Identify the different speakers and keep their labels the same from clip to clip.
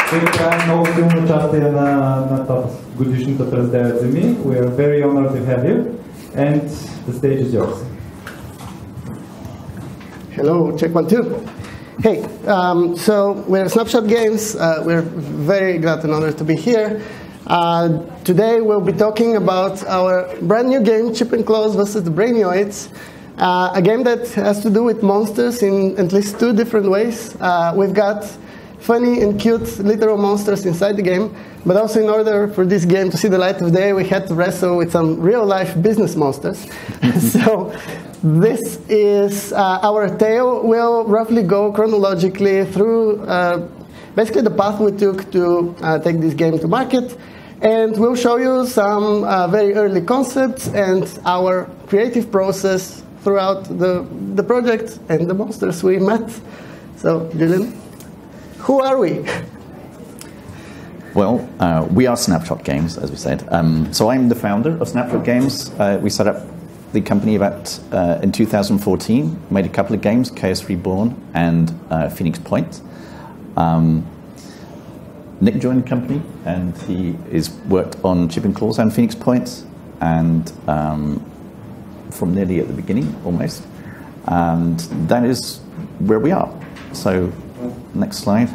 Speaker 1: Сега много силно участие на годишната през 9 земи. We are very honored to have you and the stage is yours.
Speaker 2: Hello, check 1, 2. Hey, so we're Snapshot Games. We're very glad and honored to be here. Today we'll be talking about our brand new game, Chip and Close versus the Brainioids. A game that has to do with monsters in at least 2 different ways. We've got funny and cute literal monsters inside the game, but also in order for this game to see the light of day, we had to wrestle with some real-life business monsters. So this is our tale. We'll roughly go chronologically through basically the path we took to take this game to market, and we'll show you some very early concepts and our creative process throughout the project and the monsters we met. So, Julian, who are we?
Speaker 3: Well, we are Snapshot Games, as we said. So I'm the founder of Snapshot Games. We set up the company in 2014, made a couple of games, Chaos Reborn and Phoenix Point. Nick joined the company, and he has worked on Chip and Claws and Phoenix Point, and from nearly at the beginning, almost. And that is where we are. So, next slide.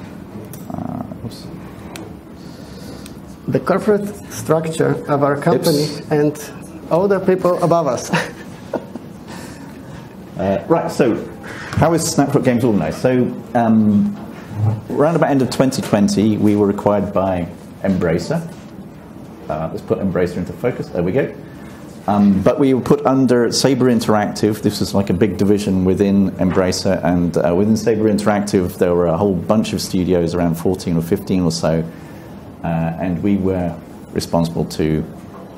Speaker 2: The corporate structure of our company and all the people above us.
Speaker 3: Right, so how is Snapshot Games organized? So, around about end of 2020, we were acquired by Embracer. Let's put Embracer into focus. There we go. But we were put under Saber Interactive. This was like a big division within Embracer, and within Saber Interactive, there were a whole bunch of studios, around 14 or 15 or so, and we were responsible to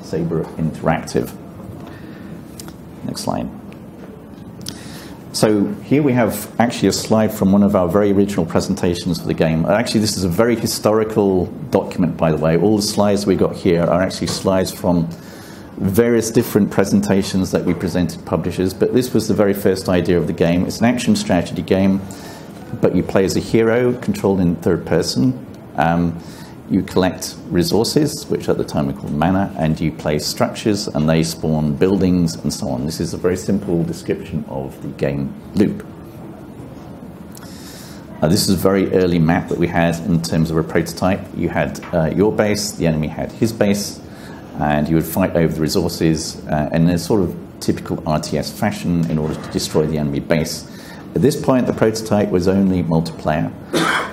Speaker 3: Saber Interactive. Next slide. So here we have actually a slide from one of our very original presentations for the game. Actually, this is a very historical document, by the way. All the slides we got here are actually slides from various different presentations that we presented publishers, but this was the very first idea of the game. It's an action strategy game, but you play as a hero, controlled in third person. You collect resources, which at the time were called mana, and you place structures, and they spawn buildings and so on. This is a very simple description of the game loop. This is a very early map that we had in terms of a prototype. You had your base, the enemy had his base, and you would fight over the resources in a sort of typical RTS fashion in order to destroy the enemy base. At this point, the prototype was only multiplayer,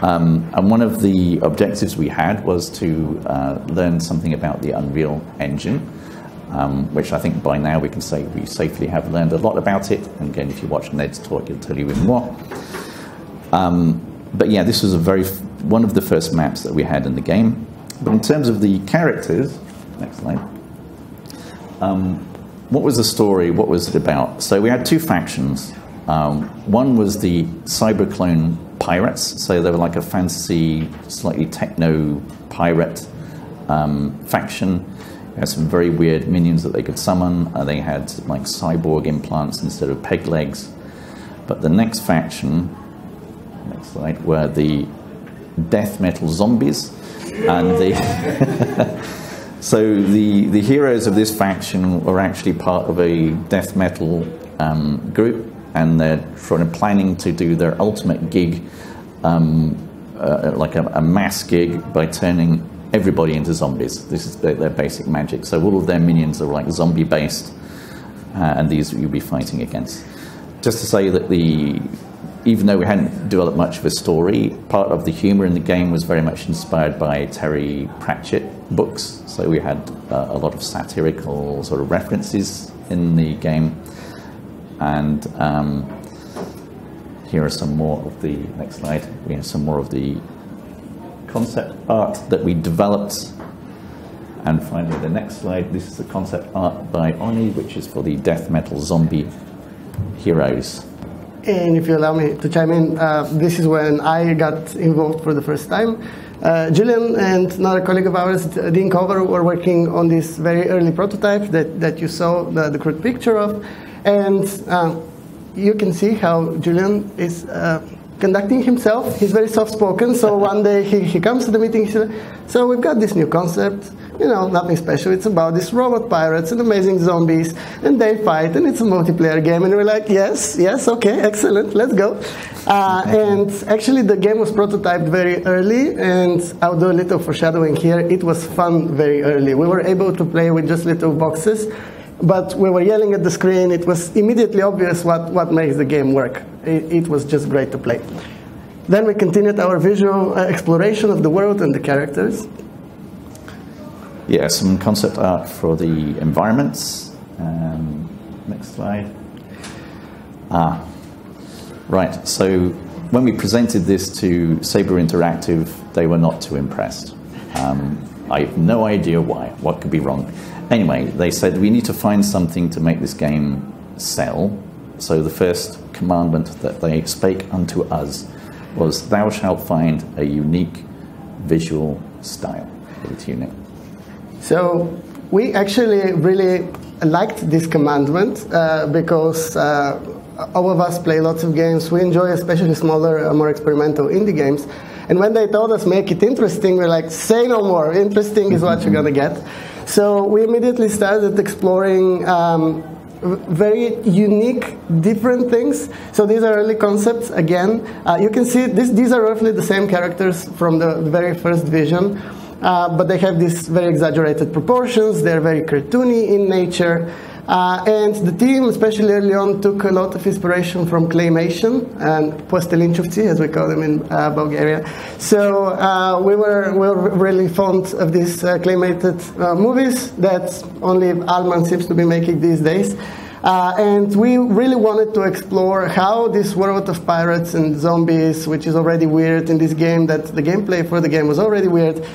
Speaker 3: and one of the objectives we had was to learn something about the Unreal Engine, which I think by now we can say we safely have learned a lot about it. And again, if you watch Ned's talk, he'll tell you even more. But yeah, this was one of the first maps that we had in the game. But in terms of the characters, next slide. What was the story? What was it about? So we had 2 factions. One was the cyberclone pirates, so they were like a fantasy, slightly techno pirate faction. They had some very weird minions that they could summon. They had like cyborg implants instead of peg legs. But the next faction, next slide, were the death metal zombies, and the so the heroes of this faction were actually part of a death metal group, and they're planning to do their ultimate gig, like a mass gig, by turning everybody into zombies. This is their basic magic. So all of their minions are like zombie-based, and these you'll be fighting against. Just to say that even though we hadn't developed much of a story, part of the humor in the game was very much inspired by Terry Pratchett books. So we had a lot of satirical sort of references in the game. And here are some more of the, next slide, we have some more of the concept art that we developed. And finally, the next slide, this is the concept art by Oni, which is for the death metal zombie heroes.
Speaker 2: And if you allow me to chime in, this is when I got involved for the first time. Julian and another colleague of ours, Dean Cover, were working on this very early prototype that you saw the crude picture of. And you can see how Julian is conducting himself. He's very soft-spoken, so one day he comes to the meeting, he said, so we've got this new concept, you know, nothing special. It's about these robot pirates and amazing zombies, and they fight, and it's a multiplayer game. And we're like, yes, okay, excellent, let's go. And actually, the game was prototyped very early, and I'll do a little foreshadowing here. It was fun very early. We were able to play with just little boxes, but we were yelling at the screen. It was immediately obvious what makes the game work. It was just great to play. Then we continued our visual exploration of the world and the characters.
Speaker 3: Yeah, some concept art for the environments. Next slide. Right, so when we presented this to Saber Interactive, they were not too impressed. I have no idea why, what could be wrong. Anyway, they said we need to find something to make this game sell. So the first commandment that they spake unto us was, thou shalt find a unique visual style for the tuning.
Speaker 2: So we actually really liked this commandment because all of us play lots of games. We enjoy especially smaller, more experimental indie games. And when they told us make it interesting, we're like, say no more. Interesting is what you're going to get. So we immediately started exploring very unique, different things. So these are early concepts. Again, you can see these are roughly the same characters from the very first vision. But they have these very exaggerated proportions. They're very cartoony in nature. And the team, especially early on, took a lot of inspiration from claymation and postelinčovci, as we call them in Bulgaria. So we were really fond of these claymated movies that only Alman seems to be making these days. And we really wanted to explore how this world of pirates and zombies, which is already weird in this game, that the gameplay for the game was already weird,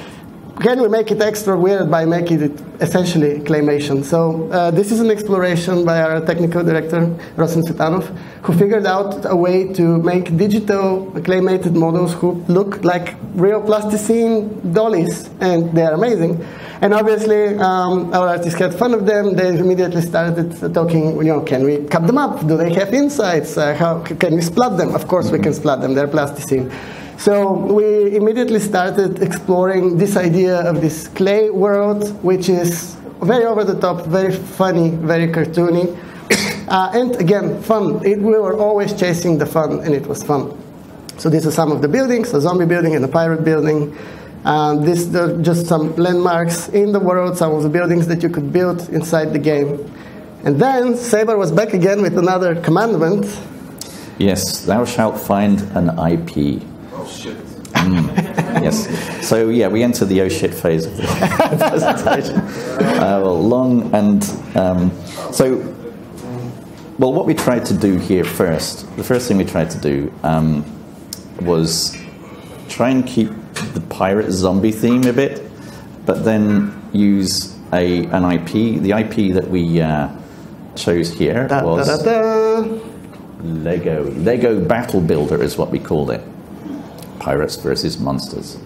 Speaker 2: can we make it extra weird by making it essentially claymation? So this is an exploration by our technical director, Rosen Cvetanov, who figured out a way to make digital claymated models who look like real plasticine dollies, and they are amazing. And obviously, our artists had fun of them. They immediately started talking, can we cut them up? Do they have insides? How can we splat them? Of course we can splat them, they're plasticine. So we immediately started exploring this idea of this clay world, which is very over the top, very funny, very cartoony, and again, fun. We were always chasing the fun, and it was fun. So these are some of the buildings, a zombie building and a pirate building. These are just some landmarks in the world, some of the buildings that you could build inside the game. And then Saber was back again with another commandment.
Speaker 3: Yes, thou shalt find an IP.
Speaker 4: Shit.
Speaker 3: Yes. So yeah, we enter the oh shit phase of the presentation. Long and well, what we tried to do here first, the first thing we tried to do was try and keep the pirate zombie theme a bit, but then use an IP. The IP that we chose here was Lego Battle Builder is what we called it. Pirates versus monsters.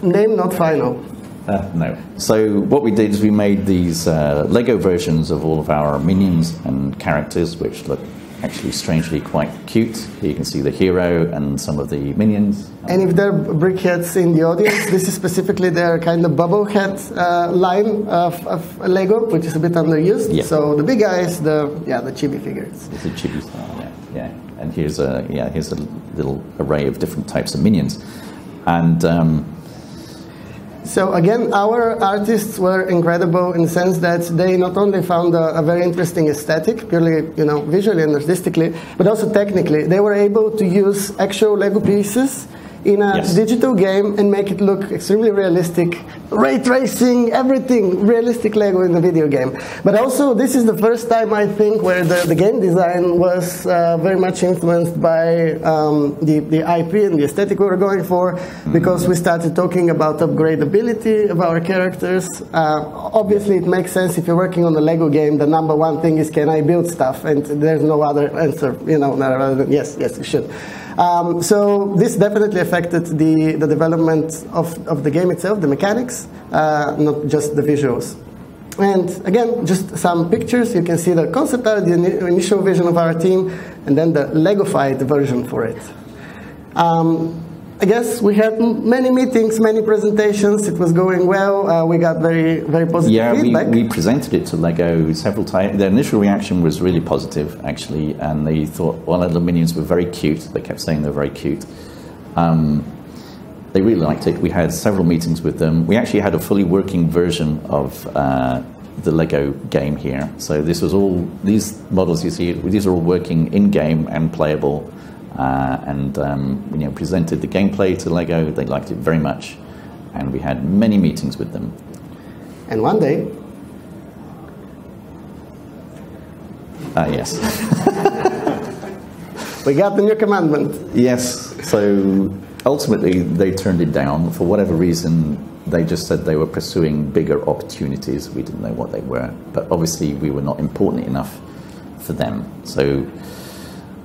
Speaker 2: Name not final.
Speaker 3: No. So what we did is we made these Lego versions of all of our minions and characters, which look actually strangely quite cute. Here you can see the hero and some of the minions.
Speaker 2: And if there are brickheads in the audience, this is specifically their kind of bubblehead line of Lego, which is a bit underused.
Speaker 3: Yeah.
Speaker 2: So the big guys, the chibi figures.
Speaker 3: It's a chibi style, yeah. And here's a little array of different types of minions, and
Speaker 2: so again, our artists were incredible in the sense that they not only found a very interesting aesthetic, purely visually and artistically, but also technically. They were able to use actual Lego pieces in a digital game and make it look extremely realistic. Ray tracing, everything, realistic Lego in the video game. But also, this is the first time, I think, where the game design was very much influenced by the IP and the aesthetic we were going for, because we started talking about upgradability of our characters. Obviously, it makes sense if you're working on a Lego game, the number one thing is, can I build stuff? And there's no other answer, rather than yes, you should. So this definitely affected the development of the game itself, the mechanics, not just the visuals. And again, just some pictures. You can see the concept art, the initial vision of our team, and then the Lego-fied version for it. I guess we had many meetings, many presentations. It was going well. We got very, very positive feedback.
Speaker 3: We presented it to LEGO several times. Their initial reaction was really positive, actually, and they thought all of the minions were very cute. They kept saying they were very cute. They really liked it. We had several meetings with them. We actually had a fully working version of the LEGO game here. So this was all, these models you see, these are all working in-game and playable. Presented the gameplay to LEGO. They liked it very much, and we had many meetings with them.
Speaker 2: And one day,
Speaker 3: yes,
Speaker 2: we got the new commandment.
Speaker 3: Yes. So ultimately, they turned it down for whatever reason. They just said they were pursuing bigger opportunities. We didn't know what they were, but obviously we were not important enough for them. So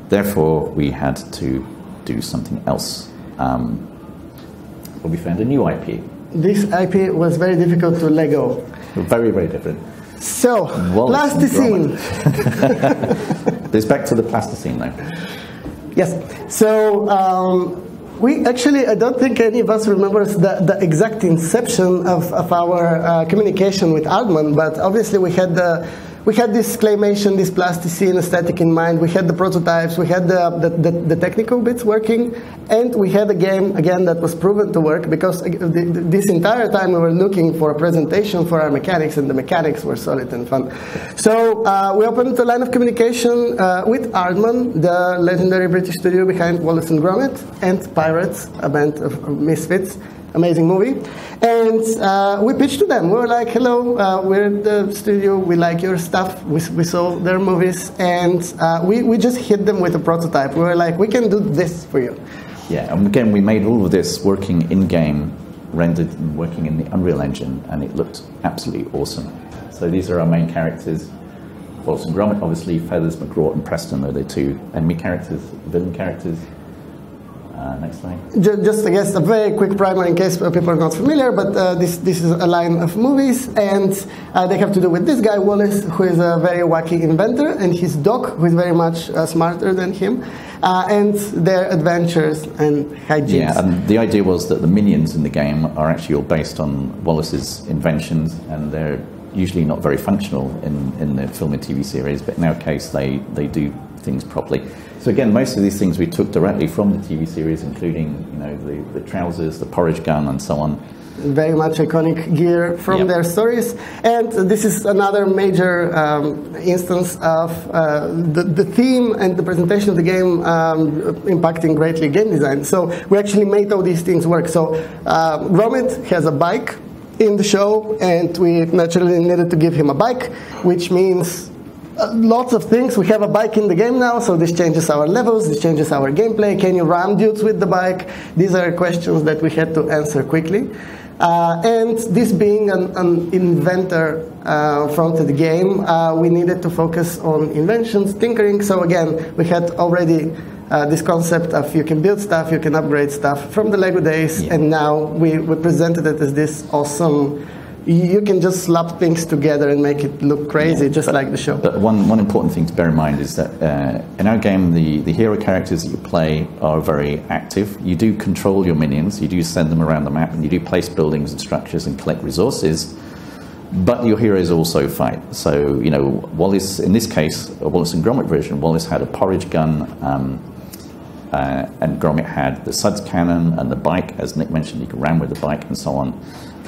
Speaker 3: therefore, we had to do something else. But we found a new IP.
Speaker 2: This IP was very difficult to let go.
Speaker 3: Very, very different.
Speaker 2: So, plasticine.
Speaker 3: It's back to the plasticine now.
Speaker 2: Yes. So, we actually, I don't think any of us remembers the exact inception of our communication with Aardman, but obviously we had this claymation, this plasticine aesthetic in mind. We had the prototypes, we had the technical bits working, and we had a game, again, that was proven to work, because this entire time we were looking for a presentation for our mechanics, and the mechanics were solid and fun. So we opened a line of communication with Aardman, the legendary British studio behind Wallace and Gromit, and Pirates, a band of misfits. Amazing movie. And we pitched to them. We were like, hello, we're the studio, we like your stuff, we saw their movies, and we just hit them with a prototype. We were like, we can do this for you.
Speaker 3: Yeah, and again, we made all of this working in-game, rendered and working in the Unreal Engine, and it looked absolutely awesome. So these are our main characters. Wallace and Gromit, obviously, Feathers, McGraw, and Preston are the two enemy characters, villain characters. Next slide.
Speaker 2: Just, I guess, a very quick primer in case people are not familiar, but this is a line of movies, and they have to do with this guy, Wallace, who is a very wacky inventor, and his dog, who is very much smarter than him, and their adventures and hijinks.
Speaker 3: Yeah, and the idea was that the minions in the game are actually all based on Wallace's inventions, and they're usually not very functional in the film and TV series, but in our case, they do things properly. So again, most of these things we took directly from the TV series, including the trousers, the porridge gun, and so on.
Speaker 2: Very much iconic gear from their stories. And this is another major instance of the theme and the presentation of the game impacting greatly game design. So we actually made all these things work. So Gromit has a bike in the show, and we naturally needed to give him a bike, which means lots of things. We have a bike in the game now, so this changes our levels, this changes our gameplay. Can you ram dudes with the bike? These are questions that we had to answer quickly. And this being an inventor-fronted game, we needed to focus on inventions, tinkering. So again, we had already this concept of you can build stuff, you can upgrade stuff from the LEGO days, and now we presented it as this awesome. You can just slap things together and make it look crazy, just like the show.
Speaker 3: But one important thing to bear in mind is that in our game, the hero characters that you play are very active. You do control your minions, you do send them around the map, and you do place buildings and structures and collect resources, but your heroes also fight. So, Wallace, in this case, a Wallace and Gromit version, Wallace had a porridge gun, and Gromit had the suds cannon and the bike. As Nick mentioned, you could ram with the bike and so on.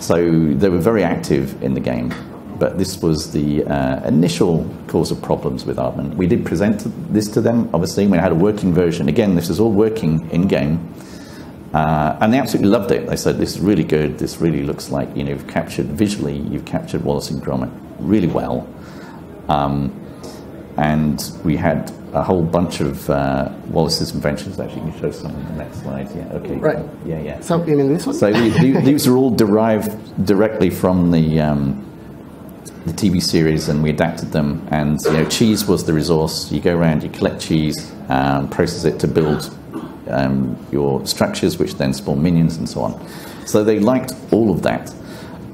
Speaker 3: So they were very active in the game, but this was the initial cause of problems with Aardman. We did present this to them, obviously. We had a working version. Again, this is all working in-game, and they absolutely loved it. They said, this is really good. This really looks like, you've captured Wallace and Gromit really well. And we had a whole bunch of Wallace's inventions. Actually, you can show some on the next slide. Yeah, okay.
Speaker 2: Right.
Speaker 3: Yeah.
Speaker 2: So, you mean this one?
Speaker 3: So these are all derived directly from the TV series, and we adapted them. And cheese was the resource. You go around, you collect cheese, process it to build your structures, which then spawn minions and so on. So they liked all of that.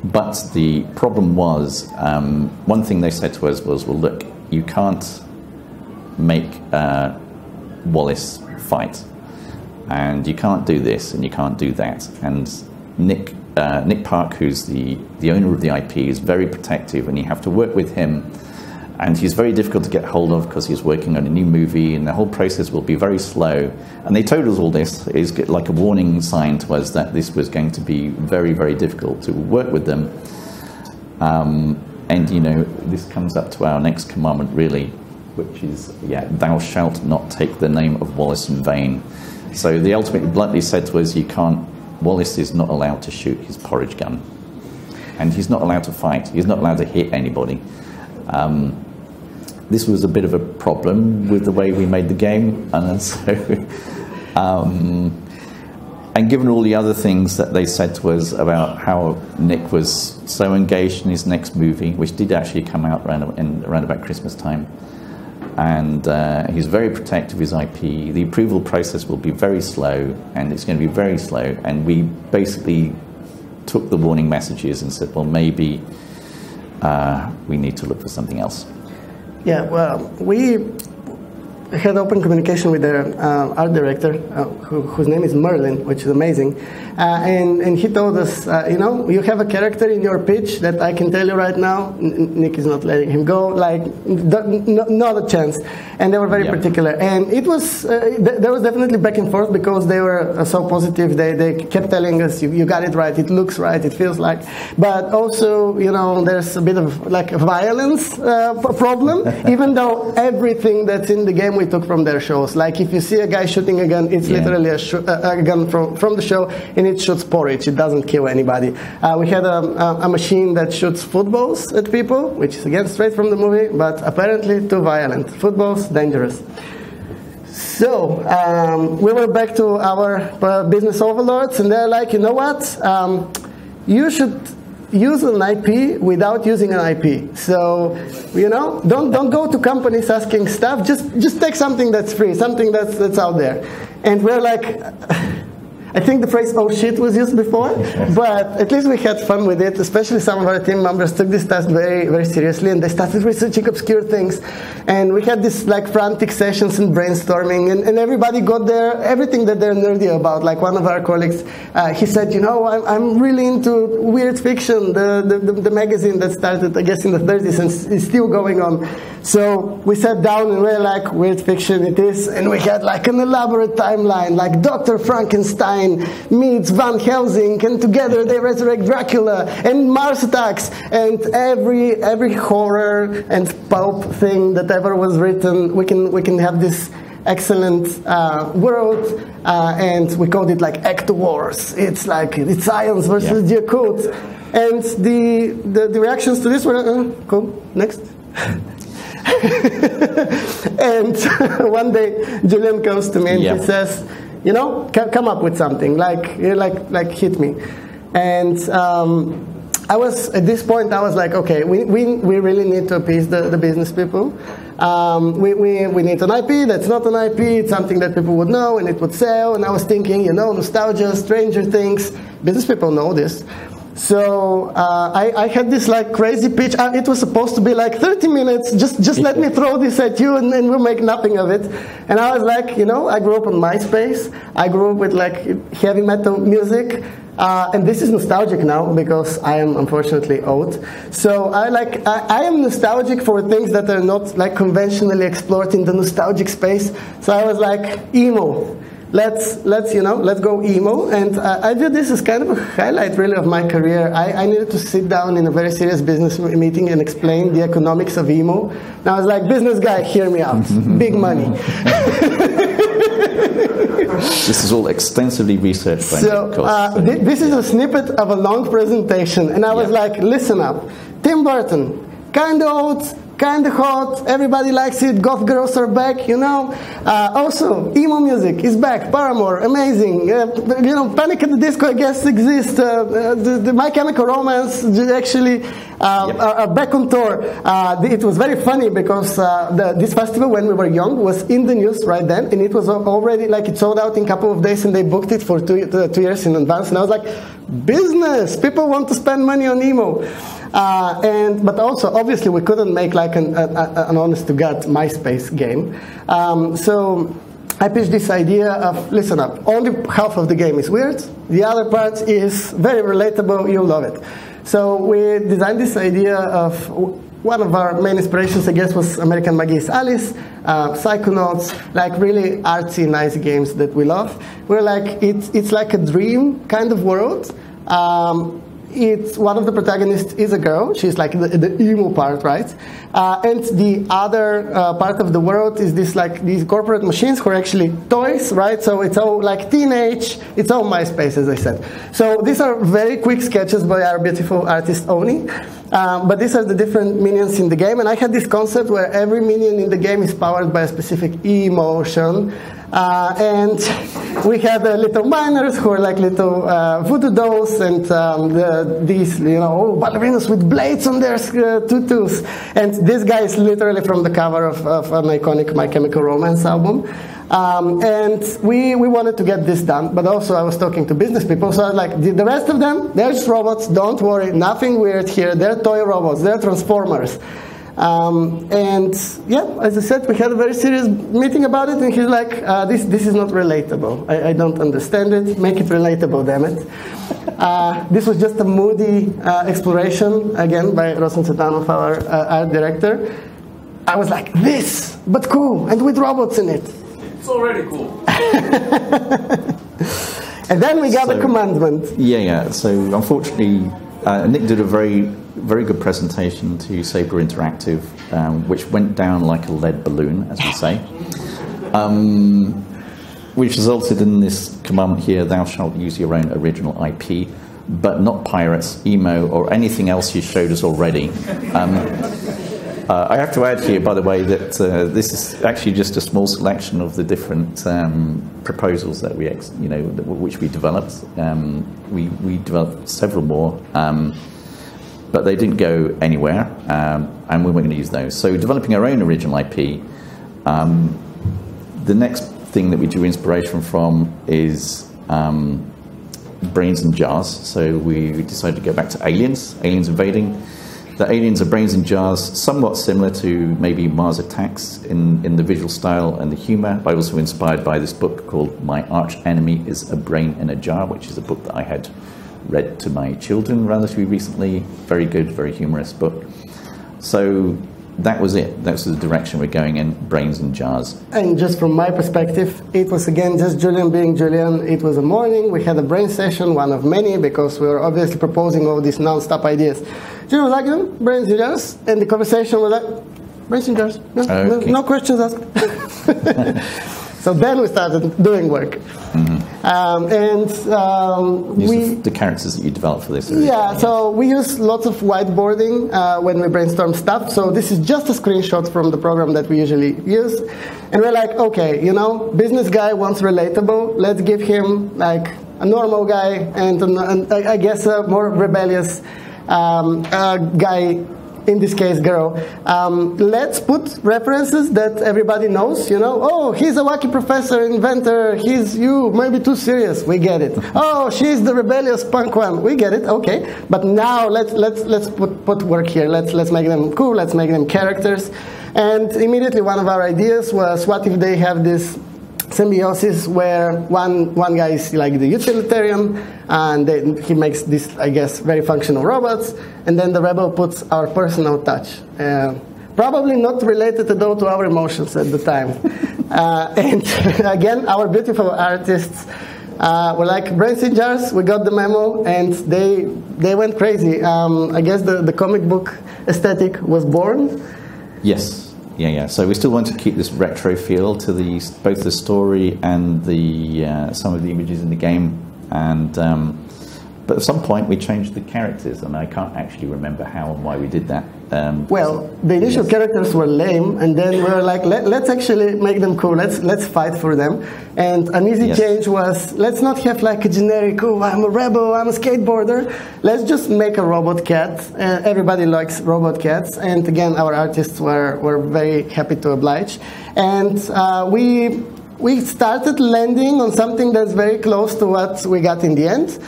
Speaker 3: But the problem was, one thing they said to us was, well, look, you can't make Wallace fight. and you can't do this, and you can't do that. And Nick Park, who's the owner of the IP, is very protective, and you have to work with him. And he's very difficult to get hold of because he's working on a new movie, and the whole process will be very slow. And they told us all this is like a warning sign to us that this was going to be very, very difficult to work with them. And you know, this comes up to our next commandment, really, which is, thou shalt not take the name of Wallace in vain. So they ultimately bluntly said to us, Wallace is not allowed to shoot his porridge gun, and he's not allowed to fight. He's not allowed to hit anybody. This was a bit of a problem with the way we made the game, and so, and given all the other things that they said to us about how Nick was so engaged in his next movie, which did actually come out around about Christmas time, and he's very protective of his IP. The approval process will be very slow, and it's going to be very slow, and we basically took the warning messages and said, well, maybe we need to look for something else.
Speaker 2: Yeah, well, we had open communication with the art director, whose name is Merlin, which is amazing. And he told us, you have a character in your pitch that I can tell you right now, Nick is not letting him go, like, not a chance. And they were very particular. And it was, there was definitely back and forth because they were so positive. They kept telling us, you got it right, it looks right, it feels like. But also, there's a bit of like a violence problem, even though everything that's in the game we took from their shows. Like if you see a guy shooting a gun, it's literally a gun from the show, and it shoots porridge. It doesn't kill anybody. We had a machine that shoots footballs at people, which is again straight from the movie, but apparently too violent. Footballs, dangerous. So we were back to our business overlords, and they're like, you know what? You should use an IP without using an IP. So, don't go to companies asking stuff. Just take something that's free, something that's out there. And we're like, I think the phrase "oh shit" was used before, but at least we had fun with it. Especially some of our team members took this task very, very seriously, and they started researching obscure things. And we had these like frantic sessions and brainstorming, and everybody got everything that they're nerdy about. Like one of our colleagues, he said, I'm really into weird fiction, the magazine that started, I guess, in the 30s and is still going on. So we sat down and we're like, weird fiction it is, and we had like an elaborate timeline, like Dr. Frankenstein meets Van Helsing, and together they resurrect Dracula, and Mars attacks, and every horror and pulp thing that ever was written, we can have this excellent world, and we called it like Act Wars. It's science versus the occult, and the reactions to this were cool. Next. And one day Julian comes to me and he says, come up with something, like hit me. And I was, at this point, I was like, okay, we really need to appease the business people. We need an IP that's not an IP, it's something that people would know and it would sell. And I was thinking, nostalgia, Stranger Things, business people know this. So I had this like crazy pitch. It was supposed to be like 30 minutes. Just let me throw this at you, and we'll make nothing of it. And I was like, I grew up on MySpace. I grew up with like heavy metal music. And this is nostalgic now because I am unfortunately old. So I am nostalgic for things that are not like conventionally explored in the nostalgic space. So I was like, emo. Let's go emo. And I view this as kind of a highlight really of my career. I needed to sit down in a very serious business meeting and explain the economics of emo. And I was like, business guy, hear me out. Big money.
Speaker 3: This is all extensively researched by
Speaker 2: So this is a snippet of a long presentation. And I was like, listen up. Tim Burton, kind of old, kind of hot, everybody likes it, goth girls are back, Also, emo music is back, Paramore, amazing. Panic at the Disco, I guess, exists. The My Chemical Romance actually are back on tour. It was very funny because this festival, when we were young, was in the news right then, and it was already, it sold out in a couple of days, and they booked it for 2 years in advance, and I was like, business, people want to spend money on emo. But also, obviously, we couldn't make like an honest-to-God MySpace game. So I pitched this idea of, listen up, only half of the game is weird, the other part is very relatable, you'll love it. So we designed this idea of, one of our main inspirations, I guess, was American McGee's Alice, Psychonauts, like really artsy, nice games that we love. We're like, it's like a dream kind of world. It's one of the protagonists is a girl. She's like the emo part, right? And the other part of the world is this like these corporate machines who are actually toys, right? So it's all like teenage. It's all MySpace, as I said. So these are very quick sketches by our beautiful artist Oni. But these are the different minions in the game, and I had this concept where every minion in the game is powered by a specific emotion. And we had little miners who are like little voodoo dolls, and these, ballerinas with blades on their tutus. And this guy is literally from the cover of an iconic My Chemical Romance album. And we wanted to get this done, but also I was talking to business people, so I was like, the rest of them, they're just robots, don't worry, nothing weird here, they're toy robots, they're transformers. And yeah, as I said, we had a very serious meeting about it, and he's like, this is not relatable. I don't understand it. Make it relatable, damn it. This was just a moody exploration, again, by Rosen Cetanov, our art director. I was like, this, but cool, and with robots in it.
Speaker 4: It's already cool.
Speaker 2: And then we got a commandment.
Speaker 3: Yeah. So unfortunately, Nick did a very good presentation to Sabre Interactive, which went down like a lead balloon, as we say, which resulted in this commandment here: "Thou shalt use your own original IP, but not pirates, emo, or anything else you showed us already." I have to add here, by the way, that this is actually just a small selection of the different proposals that which we developed. We developed several more, but they didn't go anywhere, and we weren't going to use those. So, developing our own original IP. The next thing that we drew inspiration from is brains in jars. So we decided to go back to aliens invading. The aliens are brains in jars, somewhat similar to maybe Mars Attacks in the visual style and the humor, but also inspired by this book called My Arch Enemy is a Brain in a Jar, which is a book that I had read to my children relatively recently. Very good, very humorous book. So that was it. That's the direction we're going in, brains in jars. And
Speaker 2: just from my perspective, it was again just Julian being Julian. It was a morning, we had a brain session, one of many, because we were obviously proposing all these non-stop ideas. Julian was like, brains in jars, and the conversation was like, brains in jars, no questions asked. So then we started doing work. Mm-hmm.
Speaker 3: The characters that you developed for this.
Speaker 2: Yeah, so we use lots of whiteboarding when we brainstorm stuff. So this is just a screenshot from the program that we usually use. And we're like, okay, business guy wants relatable. Let's give him like a normal guy and I guess a more rebellious guy. In this case, girl. Let's put references that everybody knows, Oh, he's a wacky professor, inventor, he's you, maybe too serious, we get it. Oh, she's the rebellious punk one, we get it, okay. But now let's put work here, let's make them cool, let's make them characters. And immediately one of our ideas was, what if they have this symbiosis where one guy is like the utilitarian, and then he makes this, I guess, very functional robots, and then the rebel puts our personal touch. Probably not related at all to our emotions at the time. And again, our beautiful artists were like, brains in jars, we got the memo, and they went crazy. I guess the comic book aesthetic was born.
Speaker 3: Yes. Yeah. So we still want to keep this retro feel to both the story and the some of the images in the game, but at some point we changed the characters, and I can't actually remember how and why we did that.
Speaker 2: Well, the initial characters were lame, and then we were like, let's actually make them cool. Let's fight for them. And an easy change was, let's not have like a generic, I'm a rebel, I'm a skateboarder. Let's just make a robot cat. Everybody likes robot cats, and again, our artists were very happy to oblige. And we we started landing on something that's very close to what we got in the end.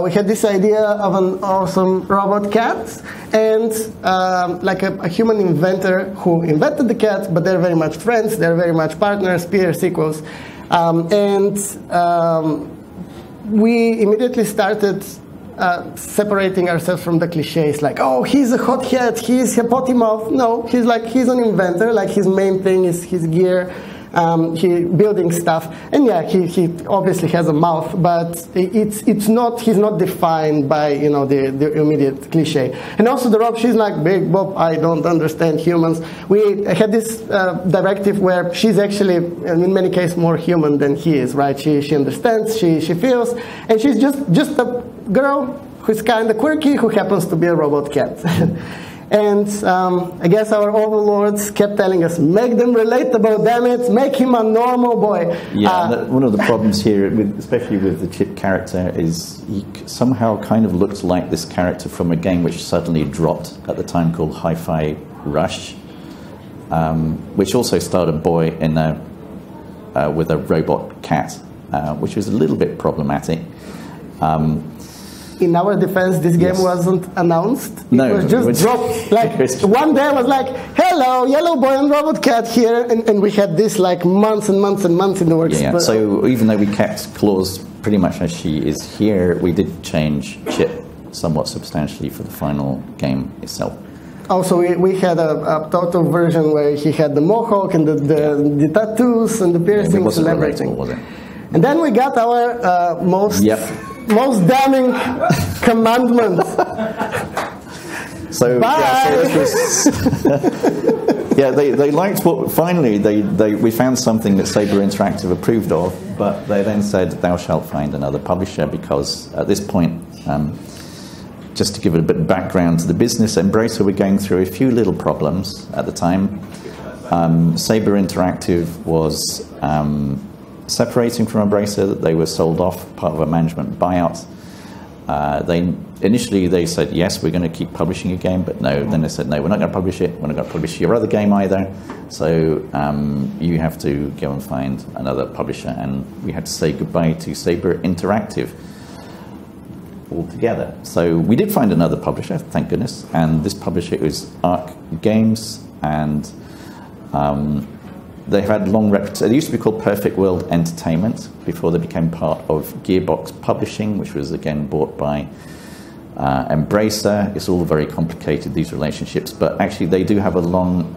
Speaker 2: We had this idea of an awesome robot cat and like a human inventor who invented the cat, but they're very much friends, they're very much partners, peers, equals. We immediately started separating ourselves from the cliches, like, oh, he's a hothead, he's a potty mouth. No, he's an inventor, like his main thing is his gear, he building stuff. And yeah, he obviously has a mouth, but he's not defined by, you know, the immediate cliche. And also the Rob, she's like, Big Bob, I don't understand humans. We had this directive where she's actually, in many cases, more human than he is, right? She understands, she feels, and she's just a girl who's kind of quirky who happens to be a robot cat. And I guess our overlords kept telling us, make them relatable, damn it, make him a normal boy.
Speaker 3: Yeah, one of the problems here, especially with the Chip character, is he somehow kind of looked like this character from a game which suddenly dropped at the time called Hi-Fi Rush, which also starred a boy in with a robot cat, which was a little bit problematic.
Speaker 2: In our defense, this game wasn't announced.
Speaker 3: No,
Speaker 2: it was just dropped. Like one day, I was like, "Hello, yellow boy and robot cat here," and we had this like months and months and months in the works.
Speaker 3: Yeah. So even though we kept Claus pretty much as she is here, we did change Chip somewhat substantially for the final game itself. Also,
Speaker 2: we had a total version where he had the mohawk and the tattoos and the piercings and everything.
Speaker 3: Was it?
Speaker 2: And then we got our most damning commandment.
Speaker 3: So, they liked what. Finally, we found something that Saber Interactive approved of, but they then said, "Thou shalt find another publisher," because at this point, just to give it a bit of background to the business, Embracer were going through a few little problems at the time. Saber Interactive was separating from Embracer. They were sold off, part of a management buyout. Initially they said, yes, we're going to keep publishing your game, but no. Then they said, no, we're not going to publish it. We're not going to publish your other game either. So you have to go and find another publisher. And we had to say goodbye to Saber Interactive altogether. So we did find another publisher, thank goodness. And this publisher is Arc Games, and they've had long reputation. They used to be called Perfect World Entertainment before they became part of Gearbox Publishing, which was again bought by Embracer. It's all very complicated, these relationships, but actually they do have a long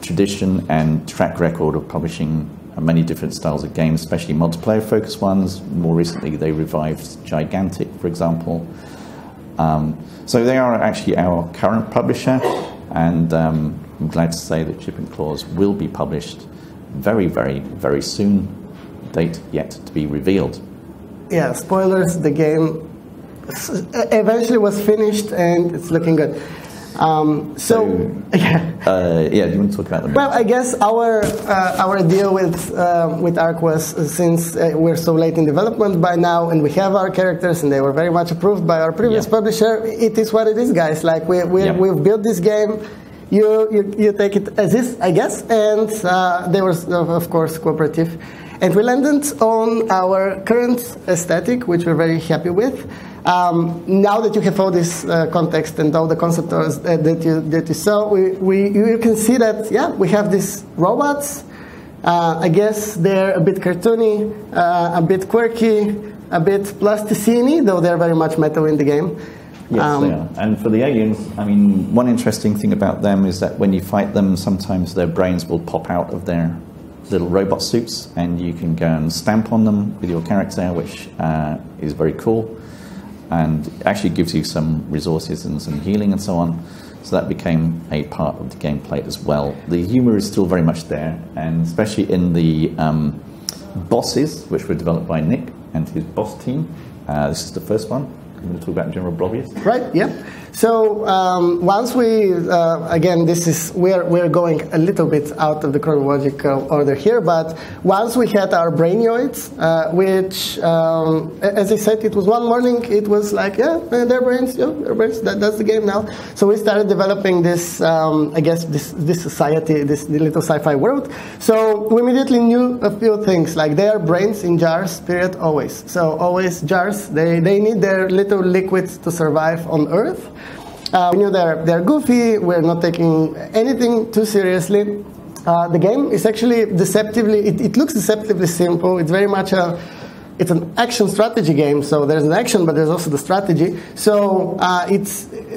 Speaker 3: tradition and track record of publishing many different styles of games, especially multiplayer-focused ones. More recently, they revived Gigantic, for example. So they are actually our current publisher, and I'm glad to say that Chip and Claus will be published very, very, very soon. Date yet to be revealed. Yeah,
Speaker 2: spoilers, the game eventually was finished and it's looking good.
Speaker 3: Yeah, do you want to talk about them?
Speaker 2: Well, I guess our deal with Arc was, since we're so late in development by now, and we have our characters, and they were very much approved by our previous publisher. It is what it is, guys. Like we've built this game. You take it as is, I guess, and they were, of course, cooperative. And we landed on our current aesthetic, which we're very happy with. Now that you have all this context and all the concept that you saw, you can see that, we have these robots. I guess they're a bit cartoony, a bit quirky, a bit plasticine, though they're very much metal in the game.
Speaker 3: Yes, they are. And for the aliens, I mean, one interesting thing about them is that when you fight them, sometimes their brains will pop out of their little robot suits, and you can go and stamp on them with your character, which is very cool, and actually gives you some resources and some healing and so on. So that became a part of the gameplay as well. The humor is still very much there, and especially in the bosses, which were developed by Nick and his boss team. This is the first one. I'm going to talk about general blobbies.
Speaker 2: Right, yeah. So once we, again, we're going a little bit out of the chronological order here, but once we had our brainioids, which, as I said, it was one morning, it was like, yeah, their brains, that's the game now. So we started developing this, I guess, this society, this little sci-fi world. So we immediately knew a few things, like they are brains in jars, period, always. So always jars, they need their little liquids to survive on Earth. We knew they're goofy, we're not taking anything too seriously. The game is actually deceptively, it looks deceptively simple. It's very much it's an action strategy game, so there's an action, but there's also the strategy. So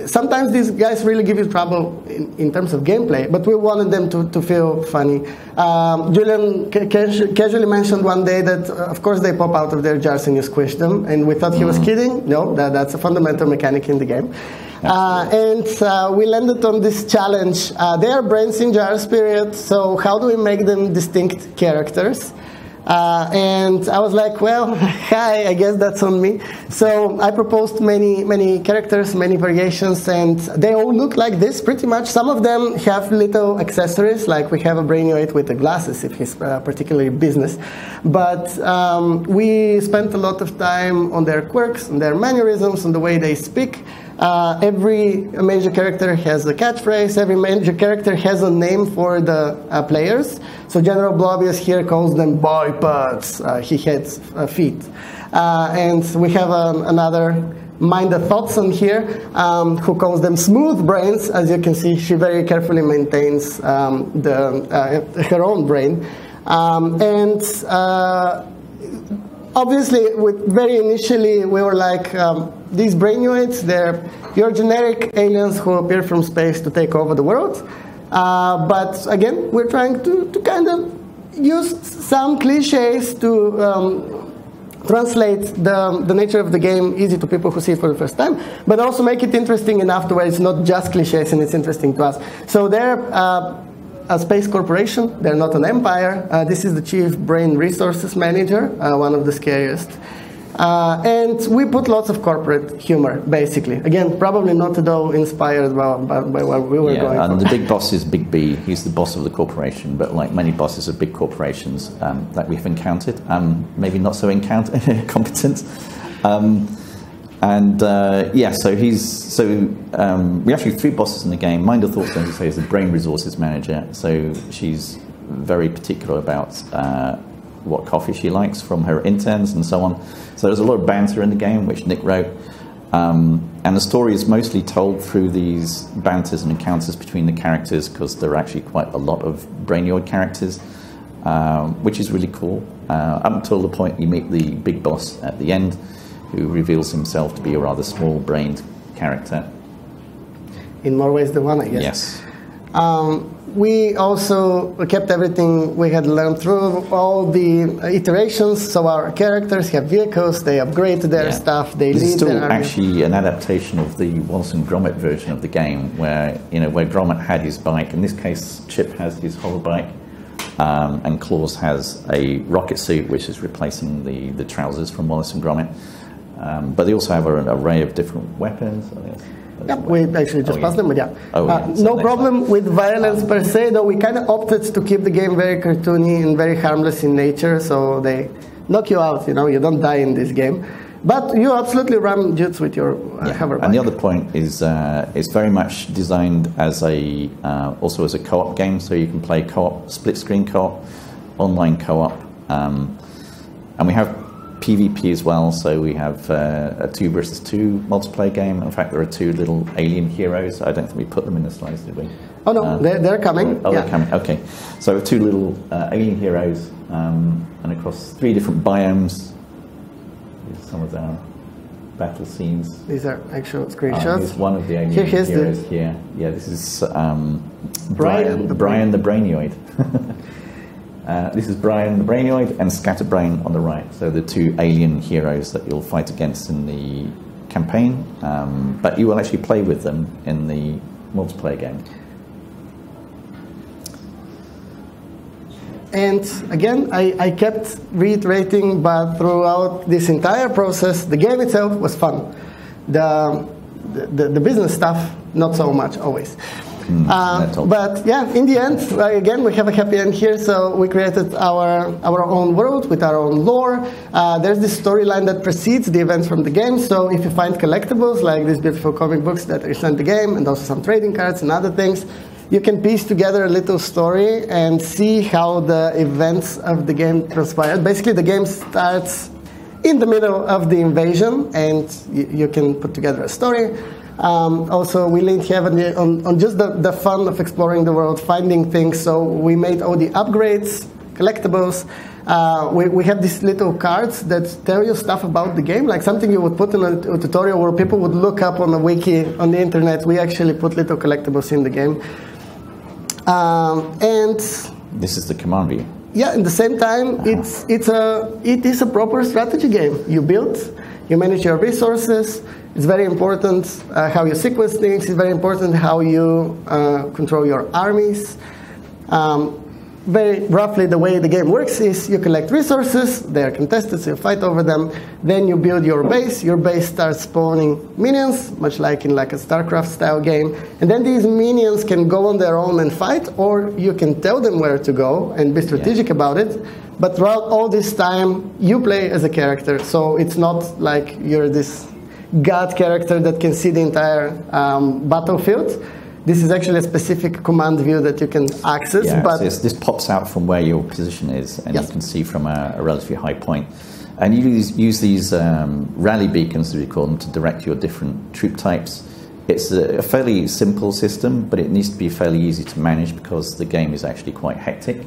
Speaker 2: sometimes these guys really give you trouble in terms of gameplay, but we wanted them to feel funny. Julian casually mentioned one day that, of course, they pop out of their jars and you squish them, and we thought he was kidding. No, that's a fundamental mechanic in the game. And we landed on this challenge. They are brains in jars, period, so how do we make them distinct characters? And I was like, well, hi, I guess that's on me. So I proposed many characters, many variations, and they all look like this pretty much. Some of them have little accessories, like we have a brainioid with the glasses if he's particularly business. But we spent a lot of time on their quirks, on their mannerisms, on the way they speak. Every major character has a catchphrase. Every major character has a name for the players. So General Blobbius here calls them bipeds. He has feet. And we have another Minder Thoughtson here who calls them smooth brains. As you can see, she very carefully maintains her own brain. Obviously, very initially, we were like, these brainioids, they're your generic aliens who appear from space to take over the world. But again, we're trying to kind of use some cliches to translate the nature of the game easy to people who see it for the first time, but also make it interesting enough to where it's not just cliches and it's interesting to us. So they're a space corporation. They're not an empire. This is the chief brain resources manager, one of the scariest. And we put lots of corporate humor, basically. Again, probably not at all inspired by where we were going.
Speaker 3: And the big boss is Big B. He's the boss of the corporation, but like many bosses of big corporations that we've encountered, maybe not so competent. We actually have 3 bosses in the game. Minder Thoughtson, as I say, is the brain resources manager. So she's very particular about what coffee she likes from her interns and so on. So there's a lot of banter in the game, which Nick wrote. And the story is mostly told through these banters and encounters between the characters, because there are actually quite a lot of brainioid characters, which is really cool. Up until the point you meet the big boss at the end, who reveals himself to be a rather small-brained character.
Speaker 2: In more ways than one, I guess.
Speaker 3: Yes.
Speaker 2: We also kept everything we had learned through all the iterations. So our characters have vehicles, they upgrade their stuff, they lead their army.
Speaker 3: This is still actually an adaptation of the Wallace and Gromit version of the game, where Gromit had his bike. In this case, Chip has his hover bike, and Claus has a rocket suit, which is replacing the trousers from Wallace and Gromit. But they also have an array of different weapons.
Speaker 2: Yep, we actually just passed them, but yeah.
Speaker 3: So
Speaker 2: no problem with violence per se, though we kind of opted to keep the game very cartoony and very harmless in nature, so they knock you out, you don't die in this game. But you absolutely ram dudes with your hover bike.
Speaker 3: And the other point is it's very much designed as also as a co-op game, so you can play co-op, split-screen co-op, online co-op, and we have PvP as well, so we have a 2 versus 2 multiplayer game. In fact, there are 2 little alien heroes. I don't think we put them in the slides, did we?
Speaker 2: Oh no, they're coming.
Speaker 3: Oh, they're coming, okay. So 2 little alien heroes, and across 3 different biomes. Here's some of our battle scenes.
Speaker 2: These are actual screenshots.
Speaker 3: Here's one of the alien heroes here. Yeah, this is Brian the Brainioid. This is Brian the Brainioid and Scatterbrain on the right. So the 2 alien heroes that you'll fight against in the campaign, but you will actually play with them in the multiplayer game.
Speaker 2: And again, I kept reiterating, but throughout this entire process, the game itself was fun. The business stuff, not so much always. But yeah, in the end, again, we have a happy end here. So we created our own world with our own lore. There's this storyline that precedes the events from the game. So if you find collectibles like these beautiful comic books that represent the game, and also some trading cards and other things, you can piece together a little story and see how the events of the game transpired. Basically, the game starts in the middle of the invasion, and you can put together a story. Also, we leaned heavily on just the fun of exploring the world, finding things. So we made all the upgrades, collectibles. We have these little cards that tell you stuff about the game, like something you would put in a tutorial where people would look up on a wiki on the internet. We actually put little collectibles in the game. And
Speaker 3: this is the command view.
Speaker 2: Yeah, at the same time, it is a proper strategy game. You build, you manage your resources. It's very important how you sequence things. It's very important how you control your armies. Very roughly, the way the game works is you collect resources. They are contested, so you fight over them. Then you build your base. Your base starts spawning minions, much like in like a StarCraft-style game. And then these minions can go on their own and fight, or you can tell them where to go and be strategic about it. But throughout all this time, you play as a character. So it's not like you're this god character that can see the entire battlefield. This is actually a specific command view that you can access.
Speaker 3: Yeah,
Speaker 2: but
Speaker 3: this pops out from where your position is, and you can see from a relatively high point. And you use these rally beacons, as we call them, to direct your different troop types. It's a fairly simple system, but it needs to be fairly easy to manage because the game is actually quite hectic,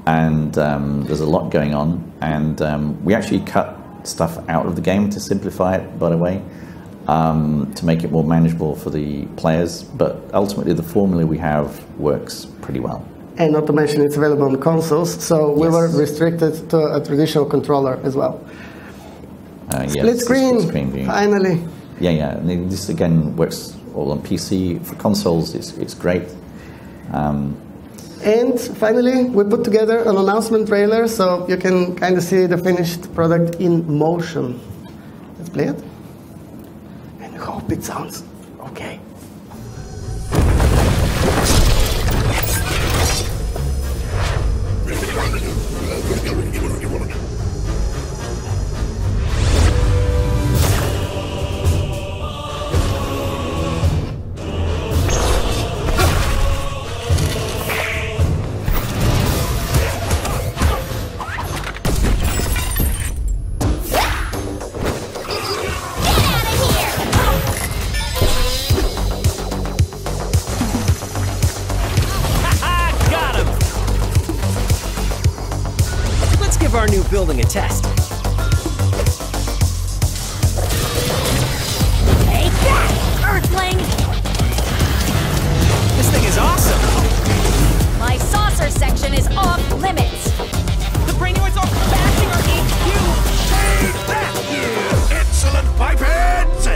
Speaker 3: and there's a lot going on. And we actually cut stuff out of the game to simplify it, by the way. To make it more manageable for the players, but ultimately the formula we have works pretty well.
Speaker 2: And not to mention it's available on consoles, so we were restricted to a traditional controller as well. Split screen, finally.
Speaker 3: Yeah. And this again works all on PC. For consoles, it's great.
Speaker 2: And finally, we put together an announcement trailer, so you can kind of see the finished product in motion. Let's play it. I hope it sounds okay.
Speaker 4: Our new building a test.
Speaker 5: Take that, Earthling!
Speaker 4: This thing is awesome!
Speaker 5: My saucer section is off limits!
Speaker 4: The Brainoids are bashing our HQ!
Speaker 6: Take that, you insolent bipeds!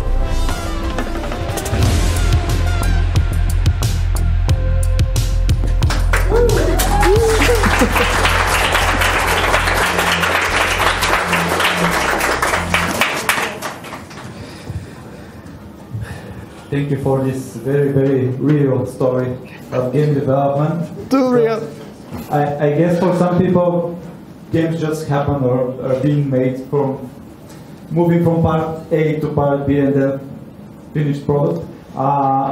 Speaker 1: Thank you for this very, very real story of game development.
Speaker 2: Too real.
Speaker 1: I guess for some people, games just happen or are being made from moving from part A to part B and then finished product.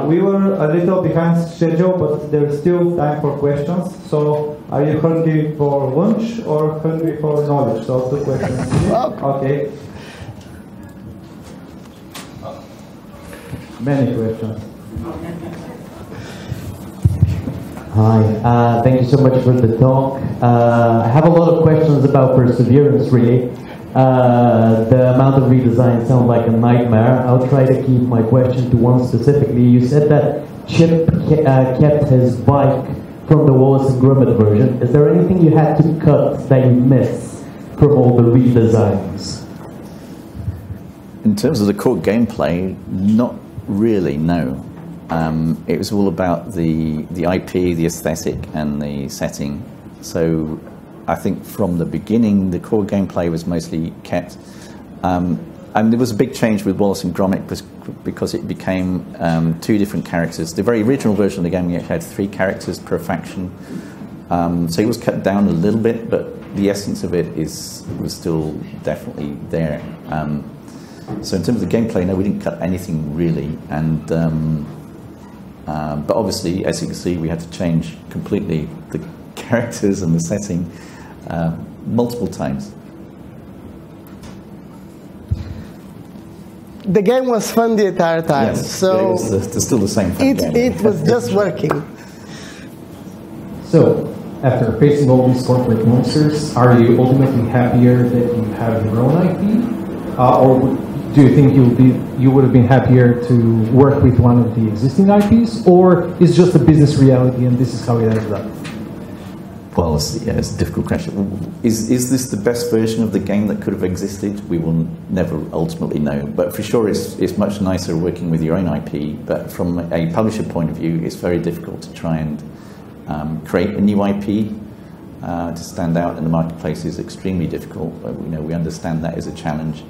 Speaker 1: We were a little behind schedule, but there's still time for questions. So, are you hungry for lunch or hungry for knowledge? So, 2 questions. Okay. Many questions.
Speaker 7: Hi, thank you so much for the talk. I have a lot of questions about perseverance, really. The amount of redesign sounds like a nightmare. I'll try to keep my question to one specifically. You said that Chip kept his bike from the Wallace and Gromit version. Is there anything you had to cut that you missed from all the redesigns?
Speaker 3: In terms of the core gameplay, not really, no. It was all about the IP, the aesthetic, and the setting. So I think from the beginning, the core gameplay was mostly kept. and there was a big change with Wallace and Gromit because it became 2 different characters. The very original version of the game, we actually had 3 characters per faction. So it was cut down a little bit, but the essence of it was still definitely there. So in terms of the gameplay, no, we didn't cut anything really. And but obviously, as you can see, we had to change completely the characters and the setting multiple times.
Speaker 2: The game was fun the entire time,
Speaker 3: Yes,
Speaker 2: so
Speaker 3: it's still the same fun game.
Speaker 2: it was just working.
Speaker 8: So, after facing all these corporate monsters, are you ultimately happier that you have your own IP, or do you think you would have been happier to work with one of the existing IPs, or is just a business reality and this is how it ended up?
Speaker 3: Well, it's a difficult question. Is this the best version of the game that could have existed? We will never ultimately know. But for sure, it's much nicer working with your own IP. But from a publisher point of view, it's very difficult to try and create a new IP. To stand out in the marketplace is extremely difficult. We understand that is a challenge.